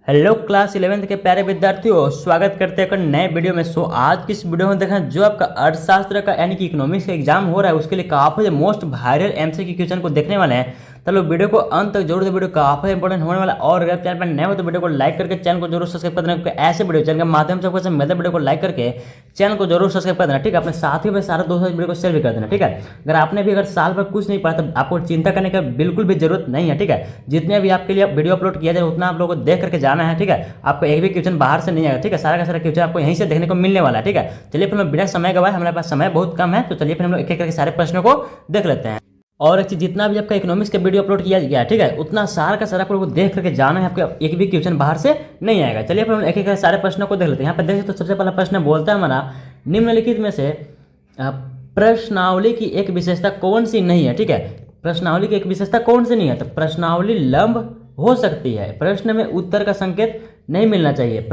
Hello class 11th के प्यारे विद्यार्थियों, स्वागत करते हैं एक नए वीडियो में। आज की इस वीडियो में देखें जो आपका अर्थशास्त्र का यानी कि इकोनॉमिक्स का एग्जाम हो रहा है उसके लिए काफी मोस्ट वायरल एमसीक्यू क्वेश्चन को देखने वाले हैं। तो लोग वीडियो को अंत तक जरूर, वीडियो काफी इंपॉर्टेंट होने वाला। और अगर चैनल पर नए हो तो वीडियो को लाइक करके चैनल को जरूर सब्सक्राइब कर देना, क्योंकि ऐसे वीडियो चैनल के माध्यम से आपको मिलता वीडियो को लाइक करके चैनल को जरूर सब्सक्राइब कर देना, ठीक है। अपने साथियों में सारे दोस्तों वीडियो को शेयर भी कर देना, ठीक है। अगर आपने भी अगर साल भर कुछ नहीं पढ़ा तो आपको चिंता करने का बिल्कुल भी जरूरत नहीं है, ठीक है। जितने भी आपके लिए वीडियो अपलोड किया जाए उतना आप लोगों को देख करके जाना है, ठीक है। आपको एक भी क्वेश्चन बाहर से नहीं आएगा, ठीक है। सारा का सारा क्वेश्चन आपको यहीं से देखने को मिलने वाला है, ठीक है। चलिए फिर हम बिना समय गवाए, हमारे पास समय बहुत कम है, तो चलिए फिर हम लोग एक एक करके सारे प्रश्नों को देख लेते हैं। और एक चीज, जितना भी आपका इकोनॉमिक्स का वीडियो अपलोड किया गया है, ठीक है, उतना सारा का सारा आपको देख करके जाना है, आपको एक भी क्वेश्चन बाहर से नहीं आएगा। चलिए फिर हम एक एक करके सारे प्रश्नों को देख लेते हैं। यहाँ पर देखिए तो सबसे पहला प्रश्न बोलता है हमारा, निम्नलिखित में से प्रश्नावली की एक विशेषता कौन सी नहीं है, ठीक है। प्रश्नावली की एक विशेषता कौन सी नहीं है, तो प्रश्नावली लंब हो सकती है, प्रश्न में उत्तर का संकेत नहीं मिलना चाहिए,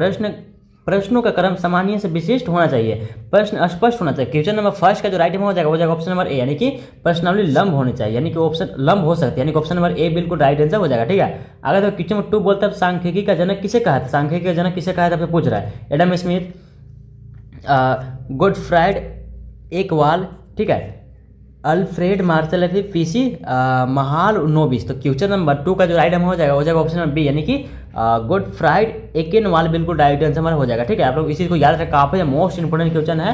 प्रश्नों का क्रम सामान्य से विशिष्ट होना चाहिए, प्रश्न स्पष्ट होना चाहिए। क्वेश्चन नंबर फर्स्ट का जो राइट हो जाएगा वो जाएगा ऑप्शन नंबर ए, यानी कि प्रश्नावली लंब होनी चाहिए, यानी कि ऑप्शन लंब हो सकती है, यानी कि ऑप्शन नंबर ए बिल्कुल राइट आंसर हो जाएगा, ठीक है। अगर तो क्वेश्चन नंबर 2 बोलता है सांख्यिकी का जनक किसे कहा था, सांख्यिकी का जनक किसे कहा था, आपसे पूछ रहा है। एडम स्मिथ, गुडफ्राइड एकवाल, ठीक है, अल्फ्रेड मार्शल या फिर पीसी महालनोबिस। तो क्वेश्चन नंबर 2 का जो राइट आंसर हो जाएगा वो जाएगा ऑप्शन नंबर बी, यानी कि गुडफ्राइड एकेनवाल बिल्कुल राइट आंसर हमारा हो जाएगा, ठीक है। आप लोग इसी को याद रखें, काफी मोस्ट इंपोर्टेंट क्वेश्चन है।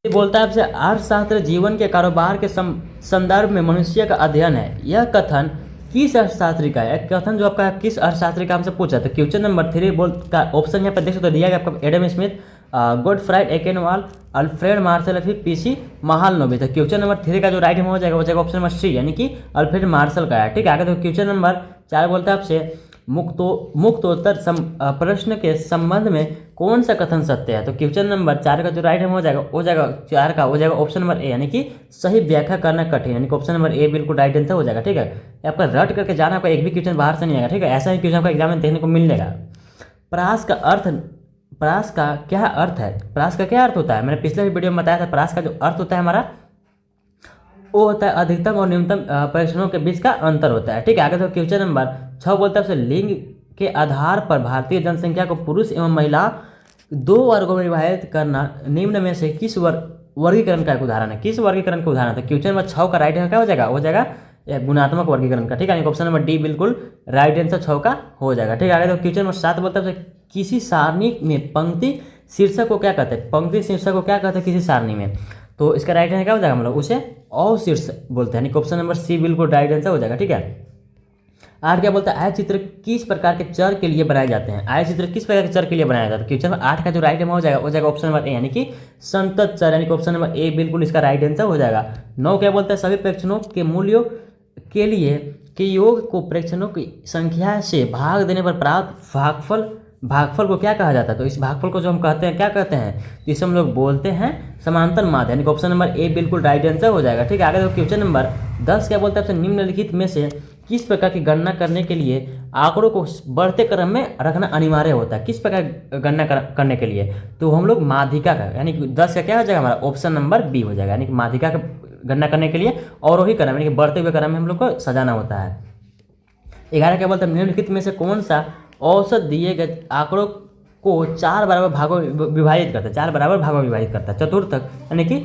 ये बोलता है आपसे, अर्थशास्त्र जीवन के कारोबार के संदर्भ में मनुष्य का अध्ययन है, यह कथन किस अर्थशास्त्री का है। कथन जो आपका किस अर्थशास्त्री का हमसे पूछा, तो क्वेश्चन नंबर 3 बोल का ऑप्शन यहाँ पर देख सकते हो दिया गया आपका, एडम स्मिथ, गुडफ्राइड एकेनवाल, अल्फ्रेड मार्शल या फिर पीसी महालनोबिस। तो क्वेश्चन नंबर 3 का जो राइट हो जाएगा वो जाएगा ऑप्शन नंबर सी, यानी कि अल्फ्रेड मार्शल का है, ठीक है। आगे तो क्वेश्चन नंबर 4 बोलता है आपसे, मुक्तोत्तर प्रश्न के संबंध में कौन सा कथन सत्य है। तो क्वेश्चन नंबर 4 का जो राइट हो जाएगा वो जाएगा 4 का हो जाएगा ऑप्शन नंबर ए, यानी कि सही व्याख्या करना कठिन, यानी कि ऑप्शन नंबर ए बिल्कुल राइट आंसर हो जाएगा, ठीक है। आपका रट करके जाना, आपका एक भी क्वेश्चन बाहर से नहीं आएगा, ठीक है। ऐसा ही क्वेश्चन आपका एग्जाम में देखने को मिलेगा। परास का अर्थ, परास का क्या अर्थ है, परास का क्या अर्थ होता है, मैंने पिछले वीडियो में बताया था। परास का जो अर्थ होता है हमारा वो होता है अधिकतम और न्यूनतम परीक्षणों के बीच का अंतर होता है, ठीक है। आगे तो क्वेश्चन नंबर 6 बोलता है लिंग के आधार पर भारतीय जनसंख्या को पुरुष एवं महिला 2 वर्गों में विभाजित करना निम्न में से किस वर्गीकरण का एक उदाहरण है, किस वर्गीकरण का उदाहरण है। तो क्वेश्चन नंबर 6 का राइट है क्या हो जाएगा, वो जाएगा गुणात्मक वर्गीकरण का, ठीक है। ऑप्शन नंबर डी बिल्कुल राइट आंसर 6 का हो जाएगा, ठीक है। आगे तो क्वेश्चन नंबर 7 बोलता है किसी सारणी में पंक्ति शीर्षक को क्या कहते हैं, पंक्ति शीर्षक को क्या कहते हैं किसी सारणी में। तो इसका राइट आंसर क्या हो जाएगा, मतलब उसे अवशीर्षक बोलते हैं, ऑप्शन नंबर सी बिल्कुल राइट आंसर हो जाएगा, ठीक है। आठ क्या बोलता है, आय चित्र किस प्रकार के चर के लिए बनाए जाते हैं, आय चित्र किस प्रकार के चर के लिए बनाया जाता है। क्वेश्चन नंबर 8 का जो राइट आंसर हो जाएगा वो जाएगा ऑप्शन नंबर ए, यानी कि संतत चर, यानी कि ऑप्शन नंबर ए बिल्कुल इसका राइट आंसर हो जाएगा। 9 क्या बोलता है, सभी प्रेक्षणों के मूल्यों के लिए के योग को प्रेक्षणों की संख्या से भाग देने पर प्राप्त भागफल को क्या कहा जाता है। तो इस भागफल को जो हम कहते हैं क्या कहते हैं, जिसे हम लोग बोलते हैं समांतर माध्य, यानी कि ऑप्शन नंबर ए बिल्कुल राइट आंसर हो जाएगा, ठीक है। आगे तो क्वेश्चन नंबर 10 क्या बोलता है, निम्नलिखित में से किस प्रकार की गणना करने के लिए आंकड़ों को बढ़ते क्रम में रखना अनिवार्य होता है, किस प्रकार गणना करने के लिए। तो हम लोग माध्यिका का, यानी कि 10 का क्या हो जाएगा हमारा ऑप्शन नंबर बी हो जाएगा, यानी कि माध्यिका का गणना करने के लिए अवरोही क्रम, यानी कि बढ़ते हुए क्रम में हम लोग को सजाना होता है। 11 क्या बोलता है, निम्नलिखित में से कौन सा औसत दिए गए आंकड़ों को 4 बराबर भागों में विभाजित करता है, 4 बराबर भागों में विभाजित करता है, चतुर्थक, यानी कि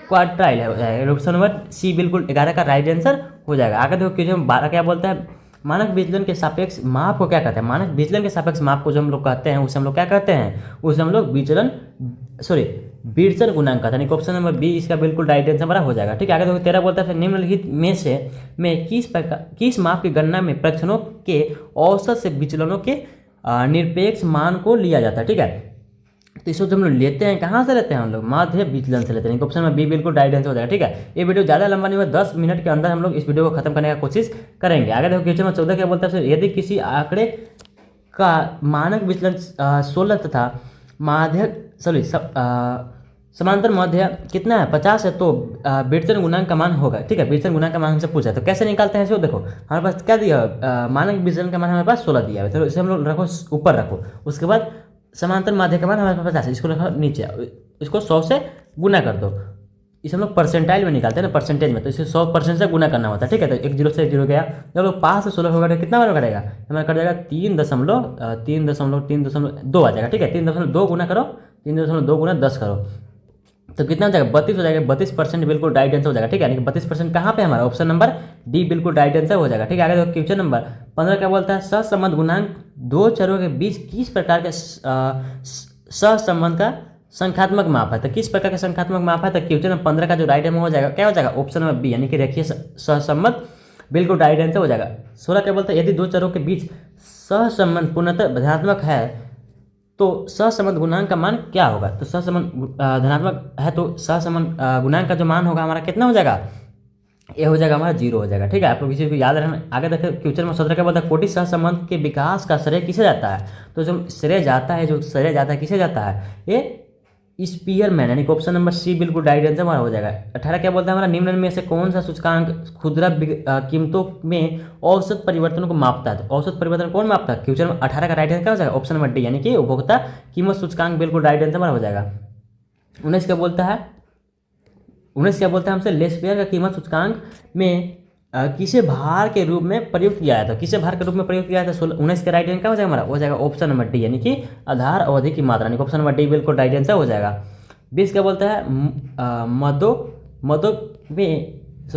क्वाड्राइल है। ऑप्शन नंबर सी बिल्कुल 11 का राइट आंसर हो जाएगा। आगे देखो क्वेश्चन 12 क्या बोलता है, मानक विचलन के सापेक्ष माप को क्या कहते हैं, मानक विचलन के सापेक्ष माप को जो हम लोग कहते हैं उसे हम लोग क्या कहते हैं, उसे हम लोग विचलन गुणांक कहते हैं, ऑप्शन नंबर बी इसका बिल्कुल राइट आंसर हमारा हो जाएगा, ठीक है। आगे देखो 13 बोलता है, निम्नलिखित में किस माप की गणना में प्रेक्षणों के औसत से विचलनों के निरपेक्ष मान को लिया जाता है, ठीक है। तो इसको जो हम लोग लेते हैं कहाँ से लेते हैं, हम लोग माध्य विचलन से लेते हैं, ऑप्शन में बी बिल्कुल राइट आंसर हो जाएगा, ठीक है। ये वीडियो ज़्यादा लंबा नहीं हुआ, 10 मिनट के अंदर हम लोग इस वीडियो को खत्म करने का कोशिश करेंगे। आगे देखो क्वेश्चन नंबर 14 क्या बोलता है, यदि किसी आंकड़े का मानक विचलन 16 तथा समांतर माध्य कितना है 50 है, तो विचलन गुणांक का मान होगा, ठीक है। विचलन गुणांक का मान हमसे पूछा है, तो कैसे निकालते हैं इसको, देखो हमारे पास क्या दिया, मानक विचलन का मान हमारे पास 16 दिया है, तो इसे हम लोग रखो ऊपर रखो, उसके बाद समांतर माध्य का मान हमारे पास 50 है, इसको रखो नीचे, इसको 100 से गुना कर दो, इसे हम लोग परसेंटाइल में निकालते हैं ना, परसेंटेज में, तो इसे 100% से गुना करना होता है, ठीक है। तो एक जीरो से एक जीरो गया, जब लोग 5 से 16 होगा तो कितना बार कटेगा, हमारा कट जाएगा 3.2 आ जाएगा, ठीक है। 3.2 गुना करो, 3.2 गुना 10 करो, तो कितना हो जाएगा 32 हो जाएगा। 32% बिल्कुल राइट आंसर हो जाएगा, ठीक है। यानी कि 32% कहाँ पे हमारा ऑप्शन नंबर डी बिल्कुल राइट आंसर हो जाएगा, ठीक है। आगे देखो क्वेश्चन नंबर 15 क्या बोलता है, सहसंबंध गुणांक दो चरों के बीच किस प्रकार के सहसंबंध का संख्यात्मक माप है, तो किस प्रकार का संख्यात्मक माप है, तो क्वेश्चन नंबर 15 का जो राइट आंसर हो जाएगा क्या हो जाएगा, ऑप्शन नंबर बी यानी कि रेखीय सहसंबंध बिल्कुल राइट आंसर हो जाएगा। 16 क्या बोलता है, यदि दो चरों के बीच सहसंबंध पूर्णतः धनात्मक है तो सहसंबंध गुणांक का मान क्या होगा, तो सहसंबंध धनात्मक है तो सहसंबंध गुणांक का जो मान होगा हमारा कितना हो जाएगा, ये हो जाएगा हमारा 0 हो जाएगा, ठीक है। आप लोग किसी को याद रखना। आगे देखिए क्वेश्चन में 17 क्या बोलता है, कोटि सहसंबंध के विकास का श्रेय किसे जाता है, तो जो श्रेय जाता है किसे जाता है, ये स्पीयरमैन यानी कि ऑप्शन नंबर सी बिल्कुल राइट आंसर हमारा हो जाएगा। 18 क्या बोलता है हमारा, निम्न में से कौन सा सूचकांक खुदरा कीमतों में औसत परिवर्तन को मापता है, तो औसत परिवर्तन कौन मापता है, क्वेश्चन नंबर 18 का राइट आंसर क्या हो जाएगा, ऑप्शन नंबर डी यानी कि उपभोक्ता कीमत सूचकांक बिल्कुल राइट आंसर हमारा हो जाएगा। 19 क्या बोलता है, 19 क्या बोलता है हमसे, लेस्पियर का कीमत सूचकांक में किसे भार के रूप में प्रयुक्त किया जाता है, किसे भार के रूप में प्रयुक्त किया जाता है। 19 का राइट आंसर क्या हो जाएगा हमारा, हो जाएगा ऑप्शन नंबर डी यानी कि आधार अवधि की मात्रा, यानी ऑप्शन नंबर डी बिल्कुल राइट आंसर हो जाएगा। 20 क्या बोलता है,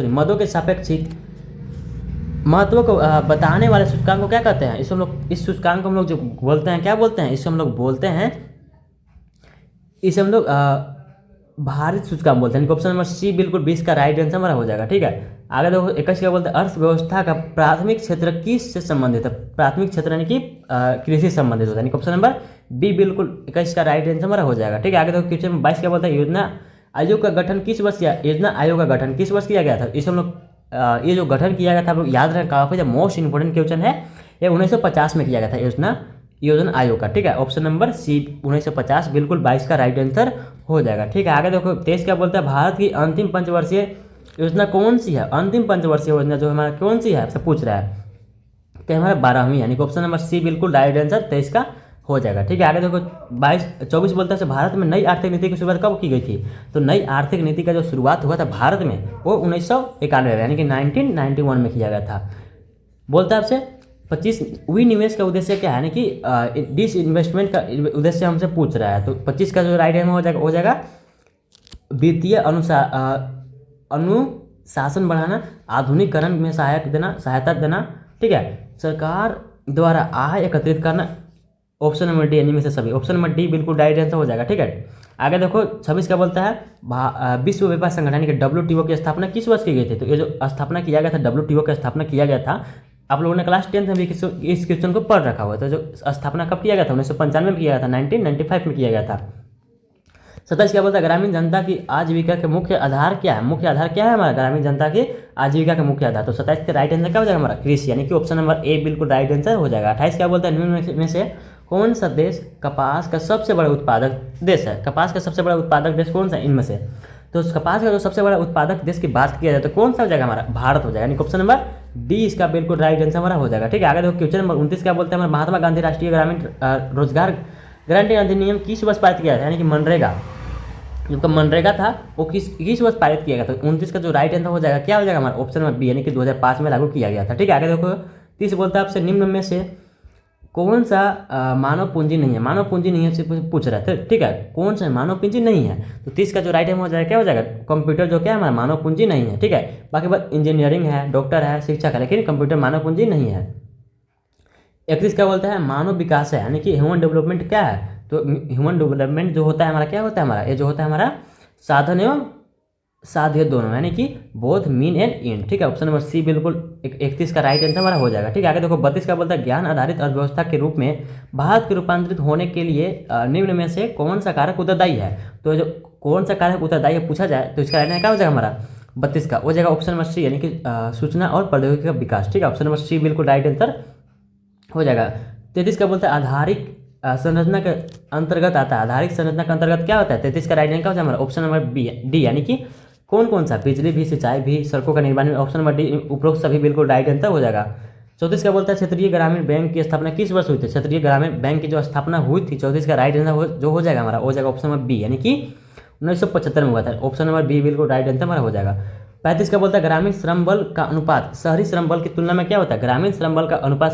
मदों के सापेक्षिक महत्व को बताने वाले सूचकांक को क्या कहते हैं, इसको हम लोग, इस सूचकांक को हम लोग जो बोलते हैं क्या बोलते हैं, इसे हम लोग बोलते हैं, इसे हम लोग भारित सूचकांक बोलते हैं। ऑप्शन नंबर सी बिल्कुल 20 का राइट आंसर हमारा हो जाएगा, ठीक है। आगे देखो 21 क्या बोलते हैं, अर्थव्यवस्था का प्राथमिक क्षेत्र किस से संबंधित है, प्राथमिक क्षेत्र यानी कि कृषि से संबंधित होता है, ऑप्शन नंबर बी बिल्कुल 21 का राइट आंसर हमारा हो जाएगा, ठीक है। आगे देखो क्वेश्चन 22 क्या बोलता है, योजना आयोग का गठन किस वर्ष किया, योजना आयोग का गठन किस वर्ष किया गया था, इसे हम लोग ये जो गठन किया गया था आप लोग याद रखें, काफी मोस्ट इंपोर्टेंट क्वेश्चन है, ये 1950 में किया गया था योजना आयोग का, ठीक है। ऑप्शन नंबर सी 1950 बिल्कुल 22 का राइट आंसर हो जाएगा, ठीक है। आगे देखो 23 क्या बोलता है, भारत की अंतिम पंचवर्षीय योजना कौन सी है, अंतिम पंचवर्षीय योजना जो हमारा कौन सी है आपसे पूछ रहा है, तो हमारा 12वीं यानी कि ऑप्शन नंबर सी बिल्कुल राइट आंसर 23 का हो जाएगा, ठीक है। आगे देखो 24 बोलता है, भारत में नई आर्थिक नीति की शुरुआत कब की गई थी, तो नई आर्थिक नीति का जो शुरुआत हुआ था भारत में वो 1991 यानी कि 1991 में किया गया था। बोलता है आपसे 25 विनिवेश का उद्देश्य क्या है, यानी कि डिस इन्वेस्टमेंट का उद्देश्य हमसे पूछ रहा है, तो 25 का जो राइट आंसर हो जाएगा वित्तीय अनुशासन बढ़ाना, आधुनिकीकरण में सहायता देना, ठीक है, सरकार द्वारा आय एकत्रित करना, ऑप्शन नंबर डी यानी में से सभी, ऑप्शन नंबर डी बिल्कुल राइट आंसर हो जाएगा, ठीक है। आगे देखो 26 का बोलता है, विश्व व्यापार संगठन यानी कि WTO की स्थापना किस वर्ष की गई थी, तो ये जो स्थापना किया गया था WTO की स्थापना किया गया था, आप लोगों ने क्लास 10 में भी इस क्वेश्चन को पढ़ रखा हुआ है, तो जो स्थापना कब किया गया था 1995 में किया गया था, 1995 में किया गया था। 27 क्या बोलता है, ग्रामीण जनता की आजीविका के मुख्य आधार क्या है, मुख्य आधार क्या है हमारा, ग्रामीण जनता की आजीविका का मुख्य आधार, तो 27 का राइट आंसर क्या हो जाएगा हमारा, कृषि यानी कि ऑप्शन नंबर ए बिल्कुल राइट आंसर हो जाएगा। 28 क्या बोलता है, निम्न में से कौन सा देश कपास का सबसे बड़ा उत्पादक देश है, कपास का सबसे बड़ा उत्पादक देश कौन सा है इनमें से, तो कपास का जो सबसे बड़ा उत्पादक देश की बात किया जाए तो कौन सा हो जाएगा हमारा, भारत हो जाएगा, यानी ऑप्शन नंबर डी इसका बिल्कुल राइट आंसर हमारा हो जाएगा, ठीक है। आगे देखो क्वेश्चन नंबर 29 क्या बोलते हैं, हमारा महात्मा गांधी राष्ट्रीय ग्रामीण रोजगार गारंटी अधिनियम किस वर्ष पारित किया था, यानी कि मनरेगा, जो मनरेगा था वो किस वर्ष पारित किया गया था, 29 का जो राइट आंसर हो जाएगा क्या हो जाएगा हमारा, ऑप्शन नंबर बी यानी कि 2005 में लागू किया गया था, ठीक है। आगे देखो 30 बोलता है आपसे निम्न में से कौन सा मानव पूंजी नहीं है, मानव पूंजी नहीं है से पूछ रहा है, ठीक है, कौन सा मानव पूंजी नहीं है, तो 30 का जो राइट आंसर हो जाएगा क्या हो जाएगा, कंप्यूटर जो क्या है हमारा मानव पूंजी नहीं है, ठीक है। बाकी बात इंजीनियरिंग है, डॉक्टर है, शिक्षक है, लेकिन कंप्यूटर मानव पूंजी नहीं है। 31 क्या बोलता है, मानव विकास है, यानी कि ह्यूमन डेवलपमेंट क्या है, तो ह्यूमन डेवलपमेंट जो होता है हमारा क्या होता है हमारा, ये जो होता है हमारा साधन एवं साध्य दोनों, यानी कि बोथ मीन एंड एंड, ठीक है। ऑप्शन नंबर सी बिल्कुल 31 का राइट आंसर हमारा हो जाएगा, ठीक है। आगे देखो 32 का बोलता है, ज्ञान आधारित अर्थव्यवस्था के रूप में भारत के रूपांतरित होने के लिए निम्न में से कौन सा कारक उत्तरदायी है, तो जो कौन सा कारक उत्तरदायी है पूछा जाए तो इसका राइट आंसर क्या हो जाएगा हमारा 32 का हो जाएगा ऑप्शन नंबर सी यानी कि सूचना और प्रौद्योगिकी का विकास, ठीक है। ऑप्शन नंबर सी बिल्कुल राइट आंसर हो जाएगा। 33 का बोलता है, आधारिक संरचना के अंतर्गत आता है, आधारिक संरचना के अंतर्गत क्या होता है, 33 का राइट आंसर क्या हो जाएगा हमारा ऑप्शन नंबर बी डी, यानी कि कौन सा, बिजली भी, सिंचाई भी, सड़कों का निर्माण भी, ऑप्शन नंबर डी उपरोक्त सभी बिल्कुल राइट आंसर हो जाएगा। 34 का बोलता है, क्षेत्रीय ग्रामीण बैंक की स्थापना किस वर्ष हुई थी, क्षेत्रीय ग्रामीण बैंक की जो स्थापना हुई थी 34 का राइट आंसर जो हो जाएगा हमारा हो जाएगा ऑप्शन नंबर बी, यानी कि 1975 में हुआ था। ऑप्शन नंबर बी बिल्कुल राइट आंसर हमारा हो जाएगा। 35 का बोलता है ग्रामीण श्रम बल का अनुपात शहरी श्रम बल की तुलना में क्या होता है? ग्रामीण श्रम बल का अनुपात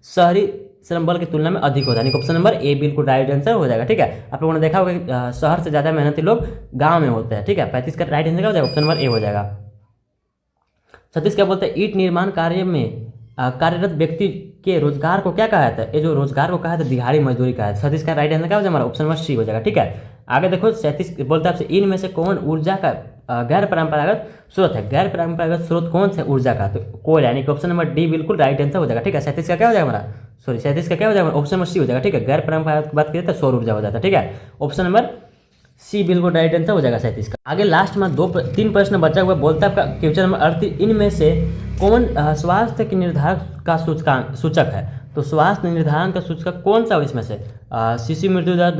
शहरी श्रम बल की तुलना में अधिक होता है, यानी ऑप्शन नंबर ए बिल्कुल राइट आंसर हो जाएगा। ठीक है, आप लोगों ने देखा होगा कि शहर से ज़्यादा मेहनती लोग गाँव में होते हैं। ठीक है, 35 का राइट आंसर क्या हो जाएगा? ऑप्शन नंबर ए हो जाएगा। 36 क्या बोलते हैं ईंट निर्माण कार्य में कार्यरत व्यक्ति के रोजगार को क्या कहा जाता है? ये जो रोजगार को कहा जाता है दिहाड़ी मजदूरी कहा जाता है। 37 का राइट आंसर क्या हो जाएगा हमारा? ऑप्शन नंबर सी हो जाएगा। ठीक है, आगे देखो 37 बोलता है आपसे इनमें से कौन ऊर्जा का गैर परंपरागत स्रोत है? गैर परंपरागत स्रोत कौन सा ऊर्जा का? तो कोयला, यानी कि ऑप्शन नंबर डी बिल्कुल राइट आंसर हो जाएगा। ठीक है, 37 का क्या हो जाएगा हमारा? 37 का क्या हो जाएगा? ऑप्शन नंबर सी हो जाएगा। ठीक है, गैर परंपरागत की बात करें तो सौर ऊर्जा हो जाता है। ठीक है, ऑप्शन नंबर सी बिल्कुल राइट आंसर हो जाएगा 37 का। आगे लास्ट में 3 प्रश्न बचा हुआ बोलता है आपका क्वेश्चन नंबर 38 इनमें से कौन स्वास्थ्य के निर्धारक का सूचक है? तो स्वास्थ्य निर्धारण का सूचक कौन सा हो इसमें से? शिशु मृत्यु दर,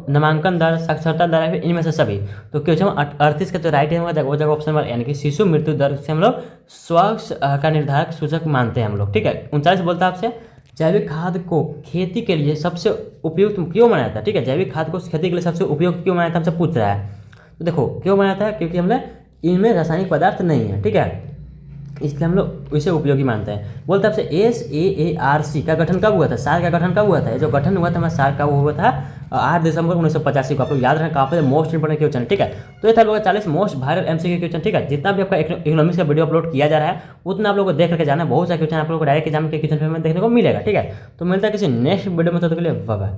नामांकन दर, साक्षरता दर है, इनमें से सभी। तो क्वेश्चन 38 का जो राइट आंसर हो जाएगा ऑप्शन नंबर, यानी कि शिशु मृत्यु दर से हम लोग स्वास्थ्य का निर्धारक सूचक मानते हैं हम लोग। ठीक है, 39 बोलता है आपसे जैविक खाद को खेती के लिए सबसे उपयुक्त क्यों माना जाता है? ठीक है, जैविक खाद को खेती के लिए सबसे उपयुक्त क्यों माना जाता है हमसे पूछ रहा है। तो देखो क्यों माना जाता है, क्योंकि हमने इनमें रासायनिक पदार्थ नहीं है। ठीक है, इसलिए हम लोग इसे उपयोगी मानते हैं। बोलते हैं आपसे SAARC का गठन कब हुआ था? सार का गठन कब हुआ था? ये जो गठन हुआ था हमारा सार का वो हुआ था 8 दिसंबर 1985 को। आप लोग याद रखना, काफी मोस्ट इंपोर्टेंट क्वेश्चन। ठीक है, तो ये था लोग 40 मोस्ट वायरल MCQ क्वेश्चन। ठीक है, जितना भी आपका इकोनॉमिक्स का वीडियो अपलोड किया जा रहा है उतना आप लोगों को देख करके जाना। बहुत सारे क्वेश्चन आप लोगों को डायरेक्ट एग्जाम के क्वेश्चन पेपर में देखने को मिलेगा। ठीक है, तो मिलता है किसी नेक्स्ट वीडियो में, तब तक के लिए बाय बाय।